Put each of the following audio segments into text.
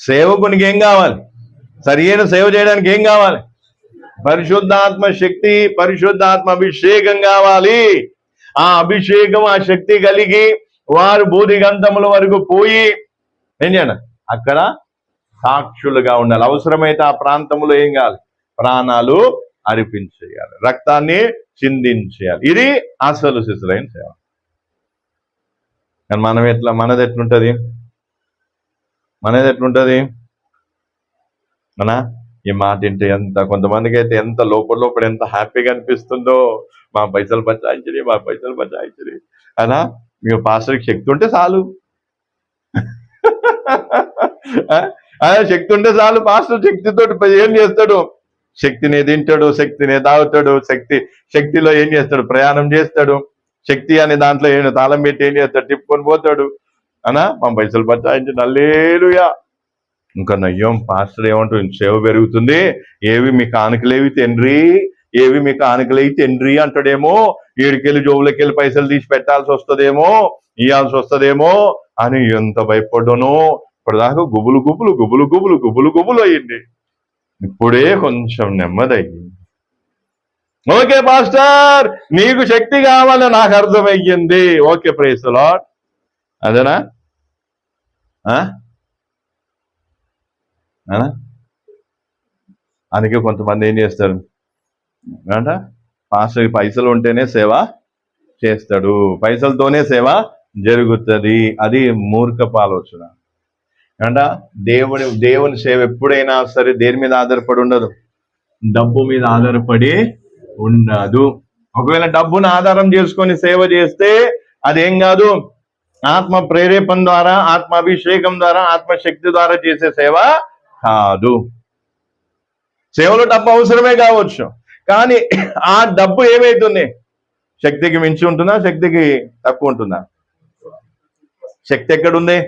సేవకునికి ఏం కావాలి? సరి అయిన సేవ చేయడానికి ఏం కావాలి? పరిశుద్ధాత్మ శక్తి, పరిశుద్ధాత్మ అభిషేకం కావాలి. ఆ అభిషేకం, ఆ శక్తి కలిగి వారు బూదిగంతముల వరకు పోయి ఏం చేయాలి? అక్కడ సాక్షులుగా ఉండాలి. అవసరమైతే ఆ ప్రాంతంలో ఏం కావాలి? ప్రాణాలు అర్పించేయాలి, రక్తాన్ని చిందించేయాలి. ఇది అసలు శిశులైన సేవ. కానీ మనది ఎట్లుంటది? మన ఈ మాట వింటే కొంతమందికి అయితే ఎంత లోపల ఎంత హ్యాపీగా అనిపిస్తుందో. మా పైసలు బచాయించని అలా మీ పాస్టర్కి శక్తి ఉంటే చాలు. శక్తి ఉంటే చాలు. పాస్టర్ శక్తితో ఏం చేస్తాడు? శక్తిని తింటాడు, శక్తిని తాగుతాడు, శక్తిలో ఏం చేస్తాడు? ప్రయాణం చేస్తాడు. శక్తి అనే దాంట్లో ఏం తాళం పెట్టి ఏం చేస్తాడు? తిప్పుకొని పోతాడు. మా పైసలు బచాయించండి, హల్లెలూయా. ఇంకా నయ్యం పాస్టర్ ఏమంటాడు? సేవ పెరుగుతుంది, ఏవి మీ కానుకలేవి తండ్రి అంటాడేమో. ఏడుకెళ్ళి జోబులకెళ్ళి పైసలు తీసి పెట్టాల్సి వస్తుందేమో, ఇవ్వాల్సి వస్తుందేమో అని ఎంత భయపడ్డానో. ఇప్పటిదాకా గుబులు అయ్యింది. ఇప్పుడే కొంచెం నెమ్మదయ్యింది. ఓకే పాస్టర్, నీకు శక్తి కావాలని నాకు అర్థమయ్యింది. Okay, praise the lord. అదేనా? అందుకే కొంతమంది ఏం చేస్తారు అంట, పాస్టర్ పైసలు ఉంటేనే సేవ చేస్తాడు, పైసలతోనే సేవ జరుగుతుంది. అది మూర్ఖపు ఆలోచన అంట. దేవుని సేవ ఎప్పుడైనా సరే దేని మీద ఆధారపడి ఉండదు? డబ్బు మీద ఆధారపడి ఉండదు. ఒకవేళ డబ్బును ఆధారం చేసుకొని సేవ చేస్తే అదేం కాదు, ఆత్మ ప్రేరేపణ ద్వారా, ఆత్మాభిషేకం ద్వారా, ఆత్మశక్తి ద్వారా చేసే సేవ కాదు. సేవలో డబ్బు అవసరమే కావచ్చు, కానీ ఆ డబ్బు ఏమైతుంది? శక్తికి మించి ఉంటుందా? శక్తికి తక్కువ ఉంటుందా? శక్తి ఎక్కడుంది?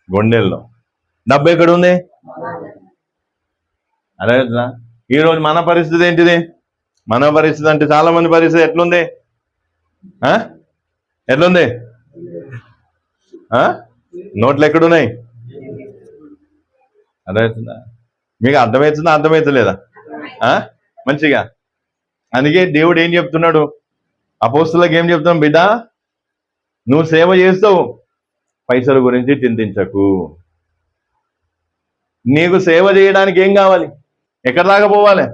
గుండెల్లో. డబ్బు ఎక్కడుంది? అదే. ఈరోజు మన పరిస్థితి ఏంటిది? మన పరిస్థితి అంటే చాలా మంది పరిస్థితి ఎట్లుంది? నోట్లు ఎక్కడున్నాయి? అర్థమవుతుందా? మీకు అర్థమవుతలేదా? మంచిగా. అందుకే దేవుడు ఏం చెప్తున్నాడు? అపోస్తులకు ఏం చెప్తున్నాం? బిడ్డ, నువ్వు సేవ చేస్తావు, పైసల గురించి చింతించకు. నీకు సేవ చేయడానికి ఏం కావాలి? ఎక్కడ దాకా పోవాలి?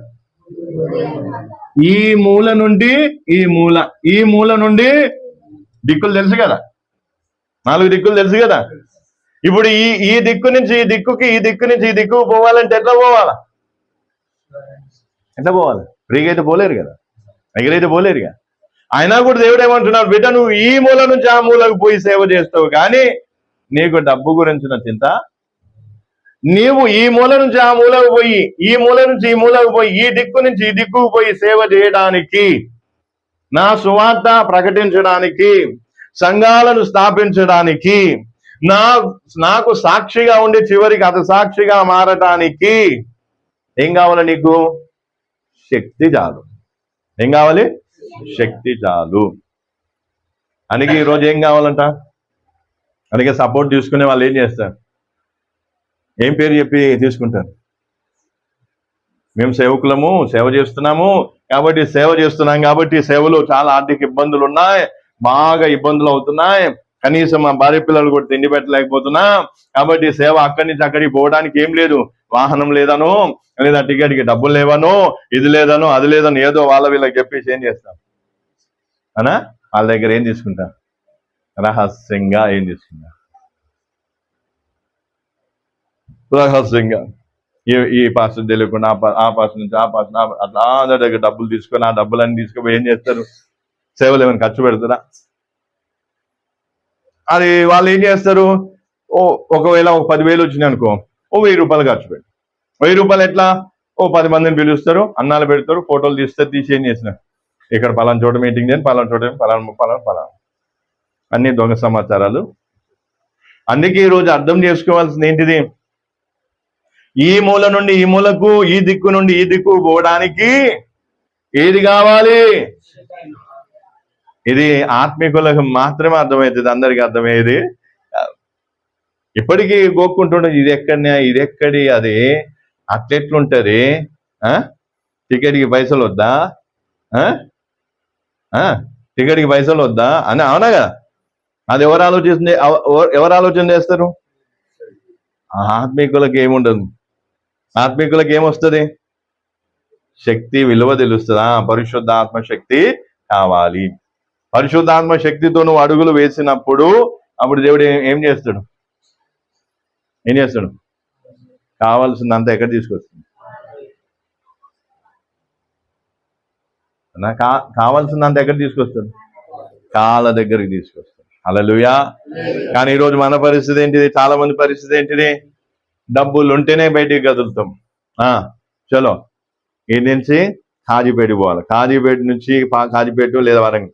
ఈ మూల నుండి ఈ మూల నుండి దిక్కులు తెలుసు కదా, 4 దిక్కులు తెలుసు కదా. ఇప్పుడు ఈ దిక్కు నుంచి ఈ దిక్కు నుంచి ఈ దిక్కుకు పోవాలంటే ఎట్లా పోవాలా? ఫ్రీగా అయితే పోలేరు కదా, ఎగరైతే పోలేరు కదా. అయినా కూడా దేవుడు ఏమంటున్నాడు? బిడ్డ, నువ్వు ఈ మూల నుంచి ఆ మూలకు పోయి సేవ చేస్తావు, కానీ నీకు డబ్బు గురించిన చింత. నీవు ఈ మూల నుంచి ఆ మూలకు పోయి, ఈ మూల నుంచి ఈ మూలకు పోయి, ఈ దిక్కు నుంచి ఈ దిక్కుకు పోయి సేవ చేయడానికి, నా సువార్త ప్రకటించడానికి, సంఘాలను స్థాపించడానికి, నాకు సాక్షిగా ఉండి చివరికి అత సాక్షిగా మారటానికి ఏం కావాలి? నీకు శక్తి చాలు. ఏం కావాలి? శక్తి చాలు. అందుకే ఈరోజు ఏం కావాలంట? అందుకే సపోర్ట్ తీసుకునే వాళ్ళు ఏం చేస్తారు? ఏం పేరు చెప్పి తీసుకుంటారు? మేము సేవకులము, సేవ చేస్తున్నాము కాబట్టి సేవలో చాలా ఆర్థిక ఇబ్బందులు ఉన్నాయి, బాగా ఇబ్బందులు అవుతున్నాయి, కనీసం మా భార్య పిల్లలు కూడా తిండి పెట్టలేకపోతున్నా, కాబట్టి సేవ అక్కడి నుంచి అక్కడికి పోవడానికి ఏం లేదు, వాహనం లేదను, లేదా టికెట్కి డబ్బులు లేవను, ఇది లేదను, అది లేదను, ఏదో వీళ్ళకి చెప్పేసి ఏం చేస్తాం అనా? వాళ్ళ దగ్గర ఏం తీసుకుంటా? రహస్యంగా ఏం తీసుకుంటా? రహస్యంగా ఈ పాస్టర్ తెలియకుండా ఆ పాస్టర్ నుంచి ఆ పాస్టర్ అట్లా దగ్గర డబ్బులు తీసుకొని, ఆ డబ్బులన్నీ తీసుకుపోయి ఏం చేస్తారు? సేవలు ఏమైనా ఖర్చు పెడతారా? అది వాళ్ళు ఏం చేస్తారు? ఒకవేళ 10,000 వచ్చినాయి అనుకో, 1,000 రూపాయలు ఖర్చు పెడతారు. 1,000 రూపాయలు ఎట్లా? 10 మందిని పిలుస్తారు, అన్నాలు పెడతారు, ఫోటోలు తీసి ఏం చేసిన, ఇక్కడ పలానా చోట మీటింగ్ చేయని, పలానా చోట పలానా అన్ని దొంగ సమాచారాలు. అందుకే ఈరోజు అర్థం చేసుకోవాల్సింది ఏంటిది? ఈ మూల నుండి ఈ మూలకు, ఈ దిక్కు నుండి ఈ దిక్కు పోవడానికి ఏది కావాలి? ఇది ఆత్మీకులకు మాత్రమే అర్థమవుతుంది, అందరికీ అర్థమయ్యేది. ఇప్పటికీ గోక్కుంటుండే, ఇది ఎక్కడి అది అట్లెట్లుంటది, టికెట్కి పైసలు వద్దా, టికెట్కి పైసలు వద్దా అని. అవునా కదా? అది ఎవరు ఆలోచన చేస్తారు? ఆత్మీకులకు ఏముండదు. ఆత్మీకులకు ఏమొస్తుంది? శక్తి విలువ తెలుస్తుందా? పరిశుద్ధాత్మ శక్తి కావాలి. పరిశుద్ధాత్మ శక్తితో నువ్వు అడుగులు వేసినప్పుడు అప్పుడు దేవుడు ఏం చేస్తాడు? కావాల్సిందంతా ఎక్కడ తీసుకొస్తుంది? కావాల్సిందంతా ఎక్కడ తీసుకొస్తాడు? కాళ్ళ దగ్గరికి తీసుకొస్తాడు. హల్లెలూయా. కానీ ఈరోజు మన పరిస్థితి ఏంటిది? చాలా మంది పరిస్థితి ఏంటిది? డబ్బులు ఉంటేనే బయటికి కదులుతాం. చలో ఈ నుంచి కాజీపేట పోవాలి, కాజీపేట నుంచి కాజీపేట లేదా వరంగల్,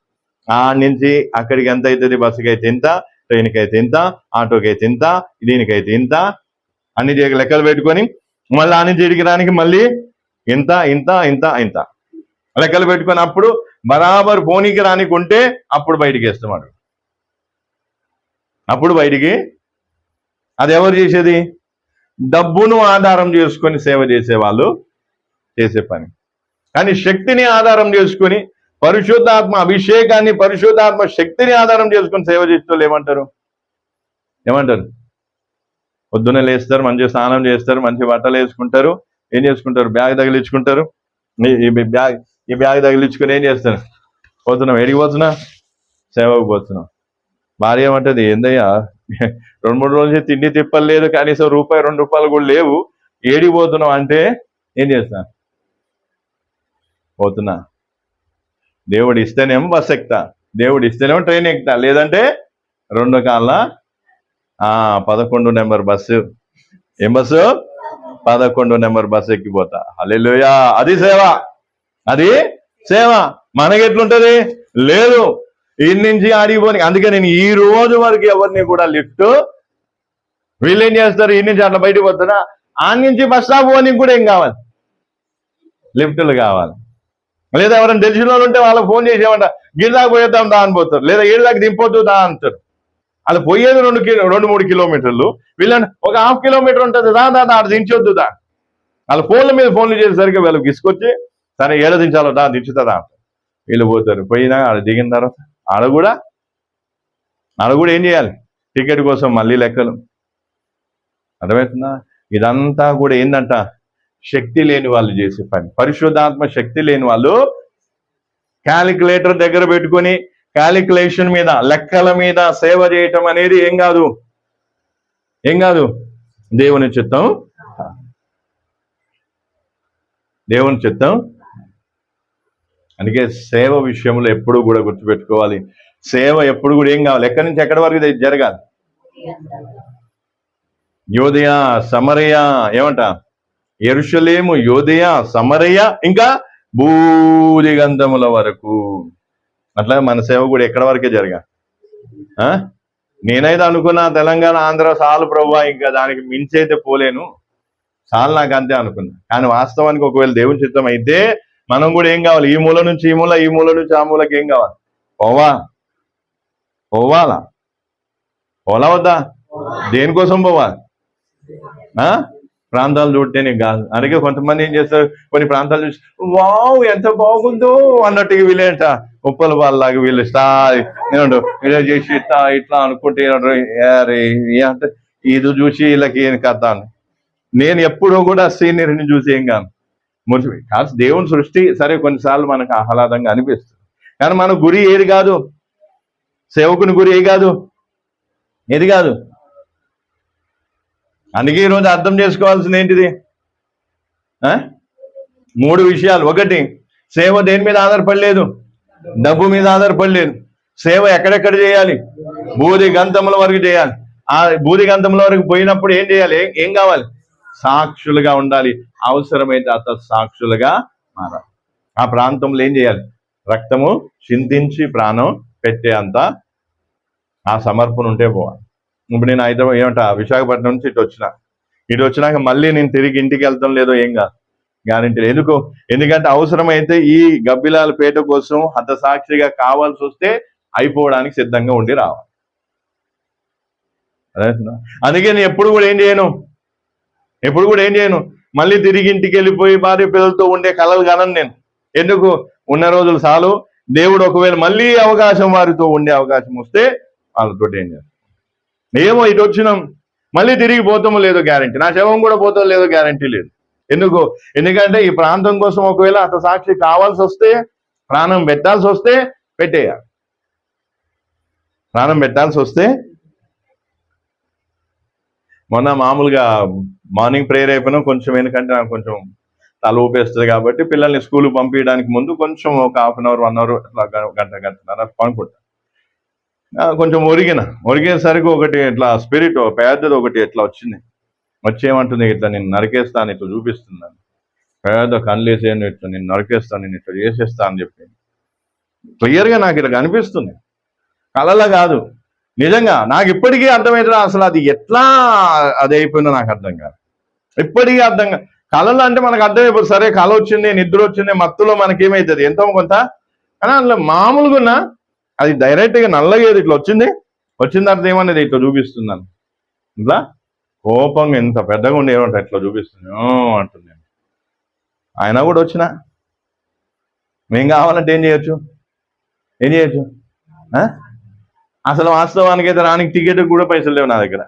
నుంచి అక్కడికి ఎంత అవుతుంది? బస్సుకి అయితే ఇంత, ట్రైన్కి అయితే ఇంత, ఆటోకి అయితే ఇంత, దీనికైతే ఇంత, అన్ని లెక్కలు పెట్టుకొని మళ్ళీ ఆ నుంచి ఇడికి మళ్ళీ ఇంత ఇంత ఇంత ఇంత లెక్కలు పెట్టుకొని అప్పుడు బరాబర్ పోనీకి రానికి ఉంటే అప్పుడు బయటికి వేస్తాడు. అప్పుడు బయటికి. అది ఎవరు చేసేది? డబ్బును ఆధారం చేసుకొని సేవ చేసేవాళ్ళు చేసే పని. కానీ శక్తిని ఆధారం చేసుకొని, పరిశుద్ధాత్మ అభిషేకాన్ని, పరిశుద్ధాత్మ శక్తిని ఆధారం చేసుకొని సేవ చేసేవాళ్ళు ఏమంటారు? పొద్దున్నే లేస్తారు, మంచిగా స్నానం చేస్తారు, మంచి బట్టలు వేసుకుంటారు, ఏం చేసుకుంటారు? బ్యాగ్ తగిలించుకుంటారు. ఈ బ్యాగ్ తగిలించుకొని ఏం చేస్తారు? పోతున్నాం. ఎడికి పోతున్నా? సేవకు పోతున్నాం. భార్య ఏమంటది? ఏందయ్యా 2-3 రోజులు తిండి తిప్పలు లేదు, కనీసం ₹1-2 కూడా లేవు, ఏడికి పోతున్నాం అంటే ఏం చేస్తా? పోతున్నా. దేవుడు ఇస్తేనేమో బస్సు ఎక్కుతా, దేవుడు ఇస్తేనేమో ట్రైన్ ఎక్కుతా, లేదంటే 2 కాళ్ళ 11 నెంబర్ బస్సు. ఏం బస్సు? 11 నెంబర్ బస్సు ఎక్కిపోతా. హల్లెలూయా. అది సేవ, అది సేవ. మనకెట్లుంటది? లేదు, ఇన్ని నుంచి ఆడిపోని. అందుకే నేను ఈ రోజు వరకు ఎవరిని కూడా లిఫ్ట్, వీళ్ళు ఏం చేస్తారు? ఈ నుంచి అట్లా బయటకు పోతున్నా, ఆ నుంచి బస్ స్టాప్ పోనీ కూడా ఏం కావాలి? లిఫ్టులు కావాలి. లేదా ఎవరైనా తెలిసిన వాళ్ళు ఉంటే వాళ్ళకి ఫోన్ చేసేమంట, గిరిదాకా పోయేద్దాం దా అని పోతారు, లేదా ఏళ్ళకి దింపొద్దు దా అంటారు. అలా పోయేది 2-3 కిలోమీటర్లు, వీళ్ళని ఒక 1/2 కిలోమీటర్ ఉంటుంది, ఆడ దించొద్దు దా. వాళ్ళ ఫోన్లు చేసేసరికి వీళ్ళకి తీసుకొచ్చి, సరే ఏడ దించాలో దా దించుతుందా అంటారు. వీళ్ళు పోతారు. పోయినా ఆడ దిగిన తర్వాత ఆడ కూడా ఏం చేయాలి? టికెట్ కోసం మళ్ళీ లెక్కలు. అర్థమవుతుందా? ఇదంతా కూడా ఏందంట? శక్తి లేని వాళ్ళు చేసే పని. పరిశుద్ధాత్మ శక్తి లేని వాళ్ళు క్యాలిక్యులేటర్ దగ్గర పెట్టుకొని క్యాలిక్యులేషన్ మీద, లెక్కల మీద సేవ చేయటం అనేది ఏం కాదు. దేవుని చిత్తం. అందుకే సేవ విషయంలో ఎప్పుడు కూడా గుర్తుపెట్టుకోవాలి. సేవ ఎప్పుడు కూడా ఏం కావాలి? ఎక్కడి నుంచి ఎక్కడి వరకు జరగాలి? యోదయ, సమరయ, ఏమంట? యెరూషలేము, యోదయ, సమరయ, ఇంకా భూదిగంధముల వరకు. అట్లా మన సేవ కూడా ఎక్కడి వరకే జరగాలి. నేనైతే అనుకున్నా తెలంగాణ, ఆంధ్ర చాలు ప్రభువా, ఇంకా దానికి మించైతే పోలేను, చాలు నాకు అంతే అనుకున్నా. కానీ వాస్తవానికి ఒకవేళ దేవుని చిత్తం అయితే మనం కూడా ఏం కావాలి? ఈ మూల నుంచి ఈ మూల, ఈ మూల నుంచి ఆ మూలకి ఏం కావాలి? పోవాలా వద్దా? దేనికోసం పోవాలి? ప్రాంతాలు చూడటేనే కాదు. అందుకే కొంతమంది ఏం చేస్తారు, కొన్ని ప్రాంతాలు చూసి వావ్ ఎంత బాగుందో అన్నట్టుగా వీళ్ళేంట ఉప్పల వాళ్ళలాగా వీళ్ళు ఇలా చేసి ఇట్లా అనుకుంటే ఇది చూసి వీళ్ళకి ఏం కథ అని. నేను ఎప్పుడూ కూడా సీనియర్ని చూసి ఏం కాదు కాదు. దేవుని సృష్టి సరే కొన్నిసార్లు మనకు ఆహ్లాదంగా అనిపిస్తుంది, కానీ మన గురి ఏది కాదు, సేవకుని గురి ఏది కాదు. అందుకే ఈరోజు అర్థం చేసుకోవాల్సింది ఏంటిది? 3 విషయాలు. 1, సేవ దేని మీద ఆధారపడలేదు? డబ్బు మీద ఆధారపడలేదు. సేవ ఎక్కడెక్కడ చేయాలి? భూదిగంధముల వరకు చేయాలి. ఆ భూదిగంధముల వరకు పోయినప్పుడు ఏం చేయాలి? ఏం కావాలి? సాక్షులుగా ఉండాలి. అవసరమైతే అత సాక్షులుగా మారాలి. ఆ ప్రాంతంలో ఏం చేయాలి? రక్తము చిందించి ప్రాణం పెట్టే అంత ఆ సమర్పణ ఉంటే పోవాలి. ఇప్పుడు నేను హైదరాబాద్ విశాఖపట్నం నుంచి ఇటు వచ్చినాక మళ్ళీ నేను తిరిగి ఇంటికి వెళ్తాం లేదో ఏం కాదు, గ్యారంటీ. ఎందుకంటే అవసరమైతే ఈ గబ్బిలాల పేట కోసం హతసాక్షిగా కావాల్సి వస్తే అయిపోవడానికి సిద్ధంగా ఉండి రావాలి. అర్థమవుతుందా? అందుకే నేను ఎప్పుడు కూడా ఏం చేయను, మళ్ళీ తిరిగి ఇంటికి వెళ్ళిపోయి భార్య పిల్లలతో ఉండే కలలు కనను నేను. ఎందుకు? ఉన్న రోజులు చాలు. దేవుడు ఒకవేళ మళ్ళీ అవకాశం వారితో ఉండే అవకాశం వస్తే వాళ్ళతో ఏం చేస్తాం? ఏమో ఇటు వచ్చినాం, మళ్ళీ తిరిగి పోతామో లేదో గ్యారంటీ, నా శవం కూడా పోతామో లేదో గ్యారంటీ లేదు. ఎందుకంటే ఈ ప్రాంతం కోసం ఒకవేళ అంత సాక్షి కావాల్సి వస్తే, ప్రాణం పెట్టాల్సి వస్తే పెట్టేయాలి. ప్రాణం పెట్టాల్సి వస్తే. మొన్న మామూలుగా మార్నింగ్ ప్రేయర్ అయిపోయినా కొంచెం, ఎందుకంటే నాకు కొంచెం తల ఊపేస్తుంది కాబట్టి పిల్లల్ని స్కూల్కి పంపించడానికి ముందు కొంచెం ఒక 1/2 అవర్ 1 అవర్ అట్లా గంటన్నర పనుకుంటా. కొంచెం ఒరిగేసరికి ఒకటి ఇట్లా స్పిరిట్ పెద్దది ఒకటి ఇట్లా వచ్చింది. వచ్చేమంటుంది, ఇట్లా నేను నరికేస్తాను, ఇట్లా చూపిస్తున్నాను, పెద్ద కళ్ళేసేయండి, ఇట్లా నేను నరికేస్తాను, నేను ఇట్లా చేసేస్తా అని చెప్పి క్లియర్గా నాకు ఇట్లా కనిపిస్తుంది. కళలా కాదు, నిజంగా. నాకు ఇప్పటికీ అర్థమవుతుందా అసలు అది ఎట్లా అది అయిపోయిందో నాకు అర్థం కాదు. ఇప్పటికీ అర్థం కాదు. కళలు అంటే మనకు అర్థమైపోతుంది, సరే కళ వచ్చింది, నిద్ర వచ్చింది, మత్తులో మనకేమవుతుంది ఎంతో కొంత. కానీ అందులో మామూలుగా అది డైరెక్ట్గా నల్లగేది ఇట్లా వచ్చిన తర్వాత ఏమనేది ఇట్లా చూపిస్తున్నాను. ఇట్లా కోపంగా ఎంత పెద్దగా ఉండేమంట ఇట్లా చూపిస్తుంది అంటుంది. ఆయన కూడా వచ్చినా మేం కావాలంటే ఏం చేయొచ్చు? అసలు వాస్తవానికి అయితే రానికి టికెట్ కూడా పైసలు లేవు నా దగ్గర.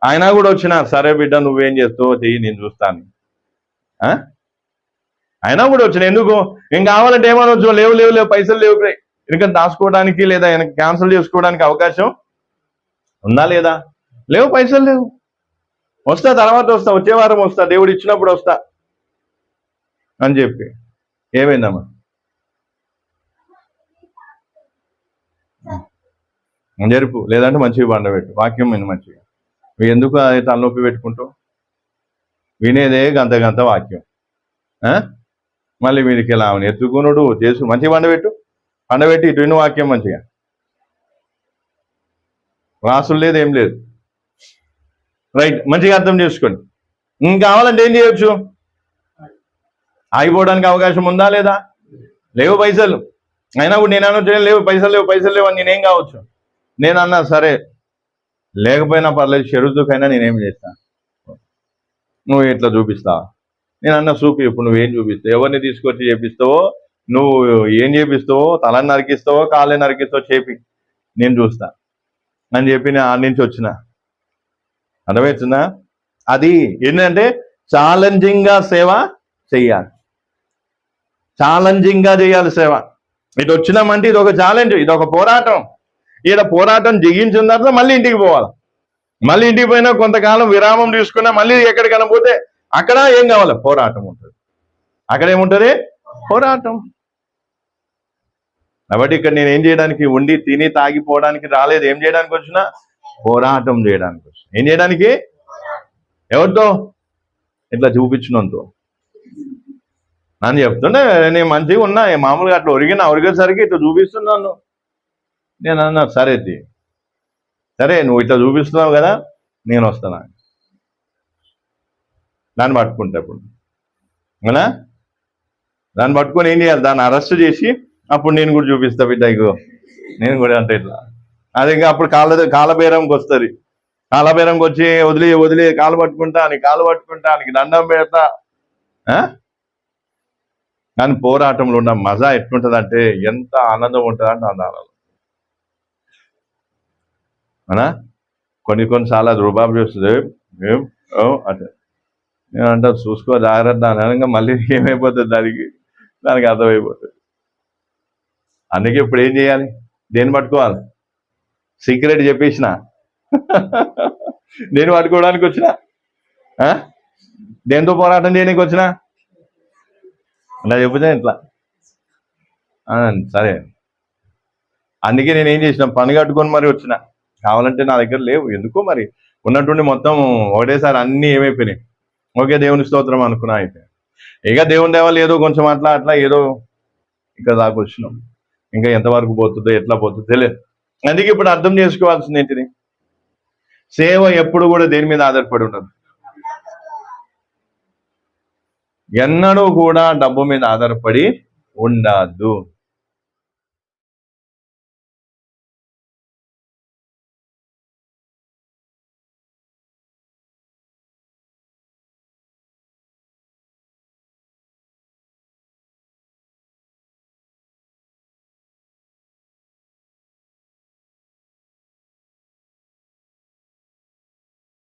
ఆయన కూడా వచ్చినా, సరే బిడ్డ నువ్వేం చేస్తావో చెయ్యి, నేను చూస్తాను. అయినా కూడా వచ్చిన, ఎందుకు? ఏం కావాలంటే ఏమనొచ్చు, లేవు పైసలు లేవు, ఎందుకంటే దాచుకోవడానికి లేదా క్యాన్సిల్ చేసుకోవడానికి అవకాశం ఉందా లేదా? లేవు, పైసలు లేవు. వస్తా, తర్వాత వస్తా, వచ్చే వారం వస్తా, దేవుడు ఇచ్చినప్పుడు వస్తా అని చెప్పి. ఏమైందమ్మా? జరుపు, లేదంటే మంచిగా బండబెట్టు, వాక్యం విని మంచిగా. ఎందుకు అది తలనొప్పి పెట్టుకుంటావు? వినేదే గంత వాక్యం. మళ్ళీ వీడికి ఎలా ఎత్తుకునుడు చేసు, మంచిగా పండబెట్టి ఇటు విను వాక్యం మంచిగా. రాసులు లేదు, ఏం లేదు. రైట్, మంచిగా అర్థం చేసుకోండి. ఇంకా కావాలంటే ఏం చేయొచ్చు? ఆగిపోవడానికి అవకాశం ఉందా లేదా? లేవు పైసలు. అయినా కూడా నేను అనొచ్చు, పైసలు లేవు అని నేనేం కావచ్చు? నేను అన్నా, సరే లేకపోయినా పర్లేదు, షరతుకైనా నేనేం చేస్తాను, నువ్వు ఇట్లా చూపిస్తావా? నేను అన్నా, చూపి. ఇప్పుడు నువ్వేం చూపిస్తావు? ఎవరిని తీసుకొచ్చి చేపిస్తావో, నువ్వు ఏం చేపిస్తావో, తలని నరికిస్తావో, కాళ్ళని నరికిస్తావో చేపి, నేను చూస్తా అని చెప్పి నేను ఆడి నుంచి వచ్చిన. అర్థమవుతుందా? అది ఏంటంటే ఛాలెంజింగ్గా సేవ చెయ్యాలి, ఛాలెంజింగ్గా చేయాలి సేవ. ఇటు వచ్చినామంటే ఇది ఒక ఛాలెంజ్, ఇది ఒక పోరాటం. ఈడ పోరాటం జయించిన తర్వాత మళ్ళీ ఇంటికి పోవాలి. మళ్ళీ ఇంటికి పోయినా కొంతకాలం విరామం తీసుకున్నా మళ్ళీ ఎక్కడికైనా పోతే అక్కడ ఏం కావాలి? పోరాటం ఉంటుంది. అక్కడ ఏముంటుంది? పోరాటం. కాబట్టి ఇక్కడ నేను ఏం చేయడానికి, ఉండి తిని తాగిపోవడానికి రాలేదు. ఏం చేయడానికి వచ్చినా? పోరాటం చేయడానికి వచ్చిన. ఏం చేయడానికి? ఎవరితో? ఇట్లా చూపించినంతో. నన్ను చెప్తుండే నేను మంచిగా ఉన్నా, మామూలుగా అట్లా ఒరిగేసరికి ఇట్లా చూపిస్తున్నాను. నేను అన్నా, సరే నువ్వు ఇట్లా చూపిస్తున్నావు కదా, నేను వస్తాను. దాన్ని పట్టుకుంటా ఇప్పుడు, అవునా? దాన్ని పట్టుకొని ఏం చేయాలి? దాన్ని అరెస్ట్ చేసి అప్పుడు నేను కూడా చూపిస్తా, బిడ్డ ఇగో నేను కూడా అంటే ఇట్లా. అది ఇంకా అప్పుడు కాలబేరంకి వస్తుంది. కాలబేరంకి వచ్చి వదిలి కాలు పట్టుకుంటానికి దండం పెడతా. కానీ పోరాటంలో ఉన్న మజా ఎట్లుంటుంది అంటే, ఎంత ఆనందం ఉంటుంది అంటే అంత ఆనందం. అవునా? కొన్నిసార్లు అది రుబాబు చేస్తుంది. అంటే నేను అంటా, చూసుకో జాగ్రత్త అనగా మళ్ళీ ఏమైపోతుంది, దానికి అర్థమైపోతుంది. అందుకే ఇప్పుడు ఏం చేయాలి? దేన్ని పట్టుకోవాలి? సీక్రెట్ చెప్పేసిన నేను పట్టుకోవడానికి వచ్చిన, దేంతో పోరాటం చేయడానికి వచ్చిన, ఇలా చెబితే ఇట్లా. సరే, అందుకే నేను ఏం చేసిన, పని కట్టుకొని మరి వచ్చిన. కావాలంటే నా దగ్గర లేవు, ఎందుకో మరి ఉన్నట్టుండి మొత్తం ఒకటేసారి అన్నీ ఏమైపోయినాయి. ఓకే, దేవుని స్తోత్రం అనుకున్నా. అయితే ఇక దేవుని దేవాలు ఏదో కొంచెం అట్లా ఏదో ఇక్కడ దాకా వచ్చినాం. ఇంకా ఎంతవరకు పోతుందో, ఎట్లా పోతుందో తెలియదు. అందుకే ఇప్పుడు అర్థం చేసుకోవాల్సింది ఏంటిది? సేవ ఎప్పుడు కూడా దేని మీద ఆధారపడి ఉండదు. ఎన్నడూ కూడా డబ్బు మీద ఆధారపడి ఉండద్దు.